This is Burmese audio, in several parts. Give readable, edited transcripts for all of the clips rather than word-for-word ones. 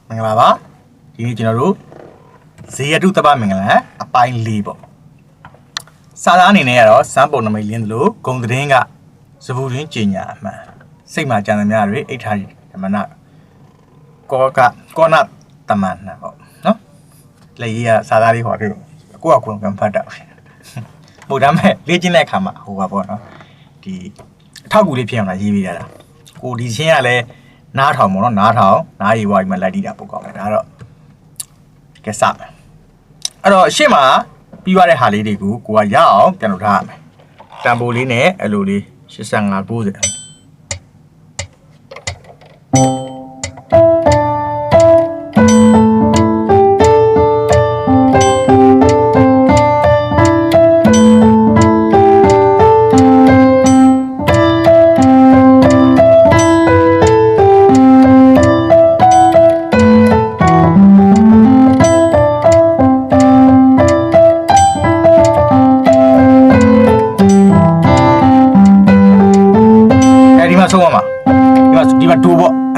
မင်္ဂလာပါဒီနေ့ကျွန်တော်တို့ဇေယတုတပမင်္ဂလာအပိုင်း၄ပေါ့စာသားအနေနဲ့ကတော့စမ်းပုံနမိတ်လင်းသလိုဂုံသတင်းကစပူရင်းကျင်ညာအမှန်စိတ်မှာကြံသမျှတွေအိဋ္ဌာဓမ္မနာကောနတမန်နာပေါ့နော်လက်ရေးကစာသားလေးဟောတယ်ကိုကဖတ်တာပို့ဒါမဲ့လေ့ကျင့်တဲ့အခါမှာဟိုပါပေါ့နော်ဒီအထောက်အကူလေးဖြစ်အောင်လာရေးပေးရတာကိုဒီချင်းကလည်းနားထောင်ပေါ့နော်နားရီဝါဒီမှာလိုက်တီးတာပို့ကောင်းတယ်ဒါတော့ကဲစမယ်အဲ့တော့ရှေ့မှာပြီးသွားတဲ့ဟာလေးတွေကိုကိုကရအောင်ပြန်လုပ်ထားရမယ်တန်ဖိုးလေးနဲ့အဲ့လိုလေး85 90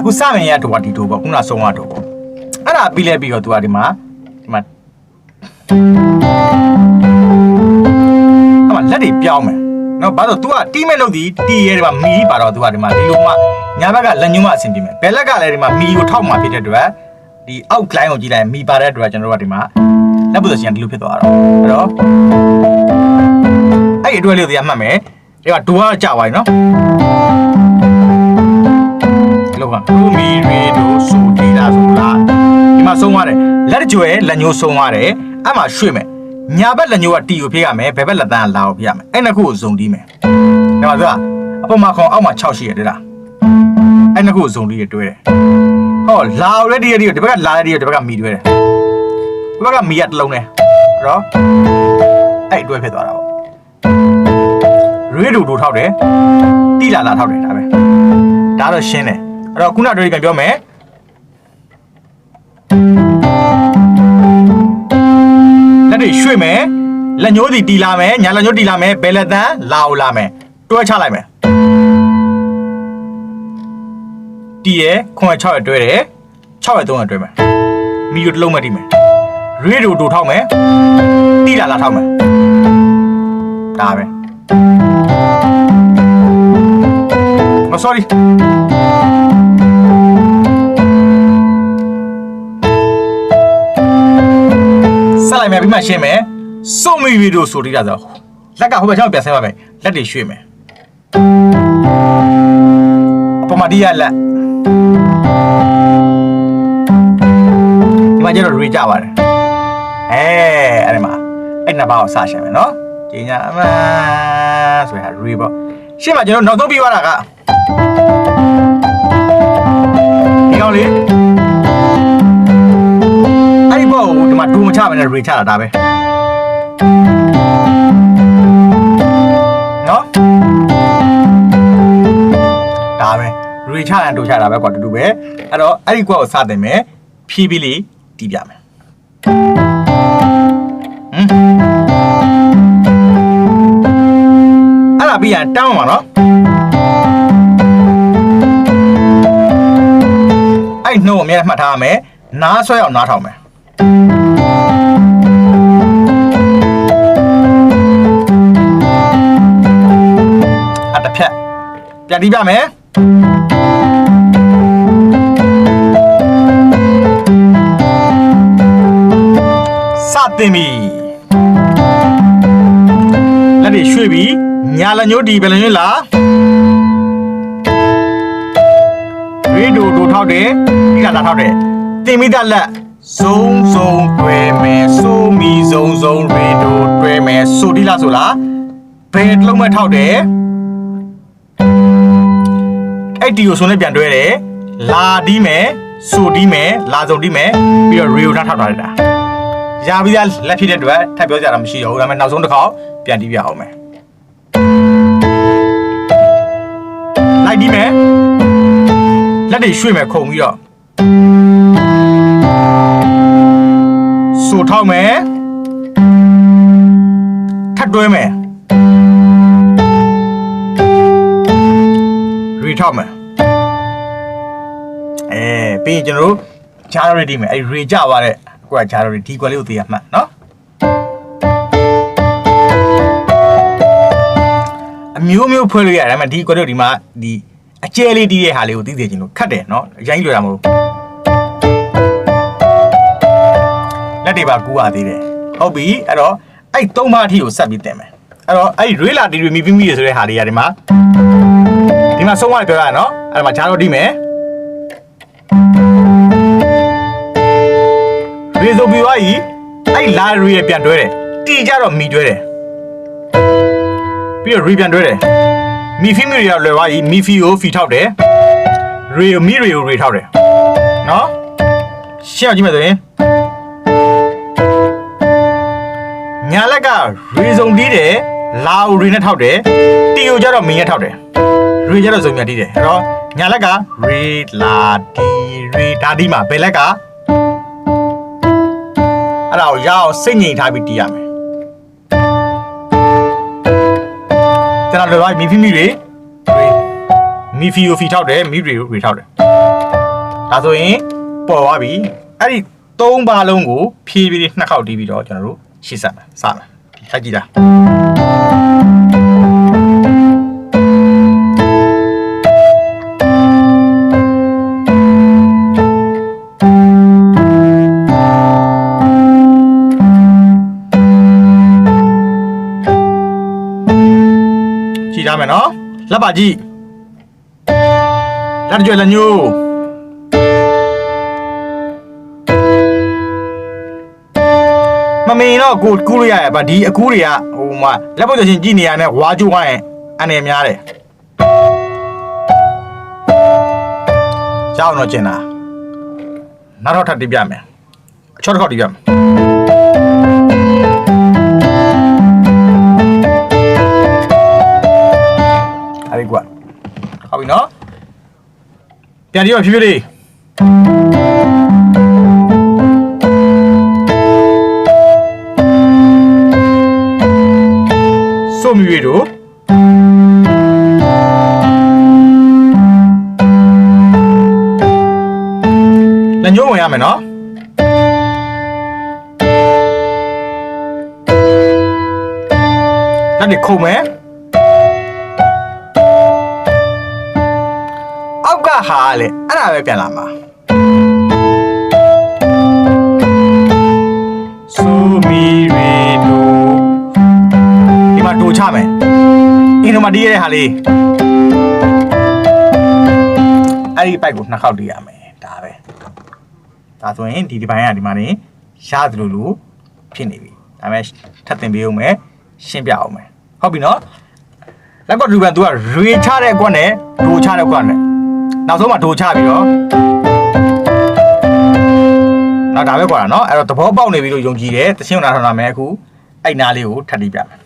ခုစမယ်ရတော့ဒီတော့ပေါ့ခုနဆုံးရတော့ပေါ့အဲ့ဒါပြီးလဲပြီးတော့သူကဒီမှာလက်တွေပြောင်းမယ်နော်ဘာလို့ तू ကတီးမဲ့လို့တီးရဲဒီမှာမီပါတော့ तू ကဒီမှာဒီလိုမှညာဘက်ကလက်ညှိုးမှအဆင်ပြေမယ်ဘယ်လက်ကလည်းဒီမှာမီကိုထောက်မှဖြစ်တဲ့အတွက်ဒီအောက်လိုင်းကိုကြည့်လိုက်မီပါတဲ့အတွက်ကျွန်တော်တို့ကဒီမှာလက်ပုတ်ရှင်ဒီလိုဖြစ်သွားတော့အဲ့တော့အဲ့ဒီအတွက်လေးကိုမှတ်မယ်ဒီကဒိုးကကြာသွားပြီနော်လောကဒူမီရီဒိုဆိုတီလာဆိုလားဒီမှာဆုံးသွားတယ်လက်ကြွယ်လက်ညှိုးဆုံးသွားတယ်အဲ့မှာရွှေ့မယ်ညာဘက်လက်ညှိုးကတီကိုဖြည့်ရမယ်ဘယ်ဘက်လက်သားကလာကိုဖြည့်ရမယ်အဲ့နှစ်ခုကိုဇုံတီးမယ်ဒီမှာသူကအပေါ်မှာခေါင်းအောက်မှာ6ရှိရတယ်လားအဲ့နှစ်ခုကိုဇုံတီးရတွဲတယ်ဟောလာရဒီဒီဘက်ကလာရဒီဒီဘက်ကမီတွဲတယ်ဒီဘက်ကမီရတစ်လုံးနဲ့အဲ့တော့အဲ့တွဲဖြစ်သွားတာပေါ့ရေဒူဒူထောက်တယ်တီလာထောက်တယ်ဒါပဲဒါတော့ရှင်းတယ်အဲ့တော့ခုနတို့ပြန်ပြောမယ်လက်တွေရွှေ့မယ်လက်ညှိုးစီတီလာမယ်ညာလက်ညှိုးတီလာမယ်ဘယ်လက်တန်းလာအောင်လာမယ်တွဲချလိုက်မယ်တီရခွန်6ရတွဲတယ်6ရ3ရတွဲမယ်မီယိုတစ်လုံးမှတီးမယ်ရေဒိုဒိုထောက်မယ်တီလာထောက်မယ်ဒါပဲsorry ဆက်လိုက်မယ်ပြီးမှရှင်းမယ်စုံမီဗီဒီယိုဆိုတိတာဆိုလက်ကဟိုဘက်ချောင်းပြန်ဆဲပါမယ်လက်တွေရွှေ့မယ်အပေါ်မှာဒီရလက်ဒီမှာကျတော့ရေကြပါတယ်အဲ့ဒီမှာအဲ့နှစ်ပါးကိုစရှင်းမယ်နော်ဒီညာအမဆိုရရေပေါ့ရှင်းမှာကျွန်တော်နောက်ဆုံးပြီးသွားတာကဒီကောင်လေးအဲ့ဒီဘောဒီမှာဒူမချမယ်နဲ့ရေချတာဒါပဲနော်ဒါပဲရေချရင်ဒူချတာပဲကွာတူပဲအဲ့တော့အဲ့ဒီကွက်ကိုစတင်မယ်ဖြည်းဖြည်းလေးတီးပြမယ်အဲ့ဒါပြီးရင်တောင်းပါနော်အဲ့နှုတ်အမြဲမှတ်ထားရမယ်နားဆွဲအောင်နားထောင်မယ်အတစ်ဖြတ်ပြန်တီးပြမယ်စတင်ပြီလက်တွေရွှေ့ပြီညာလက်ညှိုးဒီဘယ်လက်ညှိုးလားရေဒိုထောက်တယ်ဒီကလာထောက်တယ်တင်မိတလက်စုံတွဲမယ်ဆိုမီစုံရေဒိုတွဲမယ်ဆိုဒီလားဆိုလားဘယ်လုံးမဲ့ထောက်တယ်အဲ့ဒီကိုဆိုနေပြန်တွဲတယ်လာဒီးမယ်ဆိုဒီးမယ်လာစုံဒီးမယ်ပြီးတော့ရေဒိုထောက်ထားတယ်ရပြီးသားလက်ဖြစ်တဲ့အတွက်ထပ်ပြောကြတာမရှိတော့ဘူးဒါပေမဲ့နောက်ဆုံးတစ်ခေါက်ပြန်တီးပြအောင်မယ်လိုက်ဒီးမယ်လက်တွေရွှေ့မယ်ခုံပြီးတော့ဆိုထောက်မယ်ထပ်တွဲမယ်ရီထောက်မယ်ပြီးရင်ကျွန်တော်တို့ ဂျာရိုတီမယ်အဲ့ရေကြသွားတဲ့ကိုကဂျာရိုတီဒီကွက်လေးကိုသိရမှတ်နော်အမျိုးမျိုးဖွဲ့လို့ရတယ်ဒါပေမဲ့ဒီကွက်တို့ဒီမှာဒီအကျဲလေးတီးတဲ့ဟာလေးကိုသိသိချင်းလို့ခတ်တယ်နော်အရင်လွယ်တာမဟုတ်လက်တွေပါကူရသေးတယ်ဟုတ်ပြီအဲ့တော့အဲ့၃ပါးအထိကိုဆက်ပြီးတင်မယ်အဲ့တော့အဲ့ရေလာတီရီမီပြီးဆိုတဲ့ဟာလေးကဒီမှာဆုံးသွားပြောရနော်အဲ့မှာဂျာရိုတီမယ်ရေဆိုပြီးသွားပြီအဲ့လာရီရပြန်တွဲတယ်တီကြတော့မီတွဲတယ်ပြီးတော့ရီပြန်တွဲတယ်မီဖီမီရီကလွယ်သွားပြီမီဖီကိုဖီထောက်တယ်ရီကိုမီရီကိုရီထောက်တယ်နော်ရှင်းအောင်ကြည့်မယ်ဆိုရင်ညာလက်ကရီစုံတီးတယ်လာကိုရီနဲ့ထောက်တယ်တီကိုကြတော့မီနဲ့ထောက်တယ်ရီကြတော့စုံမြတ်တီးတယ်အဲ့တော့ညာလက်ကရီလာတီရီဒါတီးမှာဘယ်လက်ကအဲ့ဒါကိုရအောင်စိတ်ငြိမ်ထားပြီးတီးရမယ်ကျွန်တော်လွယ်သွားမီဖီမီရီမီဖီယိုဖီထောက်တယ်မီရီကိုရီထောက်တယ်ဒါဆိုရင်ပေါ်သွားပြီအဲ့ဒီ၃ပါးလုံးကိုဖြည်းဖြည်းနှစ်ခေါက်တီးပြီးတော့ကျွန်တော်တို့ရှေ့ဆက်မယ်စမယ်ခိုက်ကြည့်တာကြည့်ရမယ်နော်လက်ပါကြည့်လက်ကြွယ်လက်ညိုးမမင်းတော့ကိုကူးရရပါဒီအကူးတွေကဟိုမှာလက်ပတ်ရှင်ကြည့်နေရတဲ့ဝါကျိုးဝိုင်းအနေများတယ်ကြောက်တော့ကျင်တာနောက်တော့ထပ်တီးပြမယ်အချောတစ်ခေါက်တီးပြမယ်အဲ့ဒီကွာဟုတ်ပြီနော်ပြန်တီးရဖြည်းဖြည်းလေးဆိုမီရီတို့လက်ညှိုးဝင်ရမယ်နော်လက်တွေခုံမယ်အောက်ကဟာလေအဲ့ဒါပဲပြန်လာမှာဆိုမီရီတို့ဒီမှာတိုးချမယ်အင်းတို့မှာတီးရတဲ့ဟာလေးအဲ့ဒီပိုက်ကိုနှစ်ခေါက်တီးရမယ်ဒါပဲဒါဆိုရင်ဒီပိုင်းကဒီမှာနေရသလိုလိုဖြစ်နေပြီဒါပေမဲ့ထပ်တင်ပေးအောင်မယ်ရှင်းပြအောင်မယ်ဟုတ်ပြီနော်လက်ကွက်ရူဘန်သူကရေချတဲ့အကွက်နဲ့ဒိုချတဲ့အကွက်နဲ့နောက်ဆုံးမှာဒိုချပြီးတော့နောက်ဒါပဲကွာနော်အဲ့တော့သဘောပေါက်နေပြီလို့ယုံကြည်တယ်တချင်းနာထောင်တာမယ်အခုအဲ့နားလေးကိုထပ်တီးပြမယ်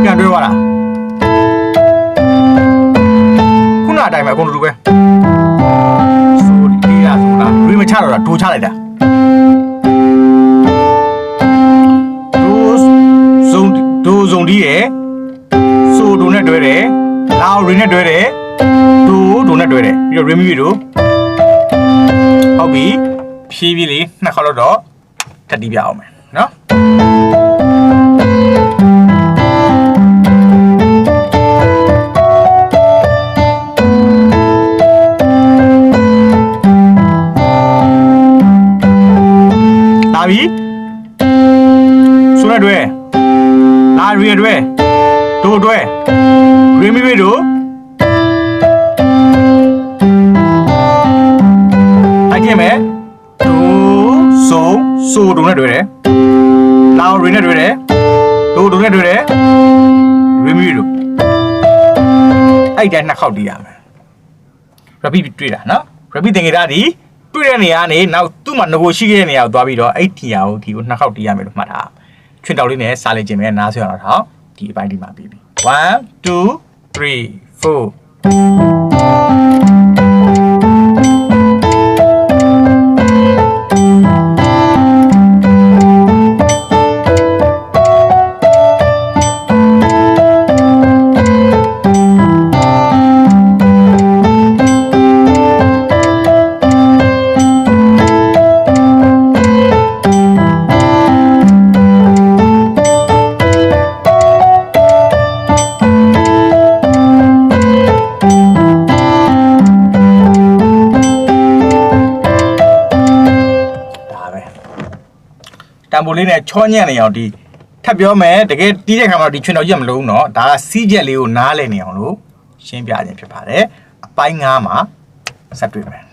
ပြန်တွေ့သွားတာခုနအတိုင်းပဲအကုန်လူပဲဆိုဒီရဆိုတာတွေးမချတော့တာဒိုချလိုက်တာဒိုစုံတီးရယ်ဆိုဒိုနဲ့တွဲတယ်လာရီနဲ့တွဲတယ်ဒိုနဲ့တွဲတယ်ပြီးတော့ရီမီတို့ဟုတ်ပြီဖြည်းဖြည်းလေးနှစ်ခေါက်တော့ထပ်တီးပြအောင်မယ်နော်လာပြီဆိုနဲ့တွဲလာရီတွဲဒိုတွဲရီမီတို့အဲ့ဒီမဲ့ဒိုဆိုဒိုနဲ့တွဲတယ်လာရီနဲ့တွဲတယ်ဒိုနဲ့တွဲတယ်ရီမီတို့အဲ့တိုင်းနှစ်ခေါက်တီးရမယ်ရပီတွေ့တာနော်ရပီတင်ကြတာဒီတွေ့တဲ့နေရာကနေနောက်သူ့မှာငိုရှိခဲ့တဲ့နေရာကိုသွားပြီးတော့အဲ့ဒီနေရာကိုဒီကိုနှစ်ခေါက်တီးရမယ်လို့မှတ်ထားချွင်တောက်လေးနဲ့စားလိုက်ခြင်းပဲနားဆွဲအောင်တော့ဒီအပိုင်းဒီမှာပြီးပြီ1 2 3 4 ပိုလေးနဲ့ချောညံ့နေအောင်ဒီထပ်ပြောမယ်တကယ်တီးတဲ့ခါမှာဒီချွန်တော်ကြီးမလုံးတော့ဒါကစီးချက်လေးကိုနားလည်နေအောင်လို့ရှင်းပြခြင်းဖြစ်ပါတယ်အပိုင်း9မှာဆက်တွေ့မယ်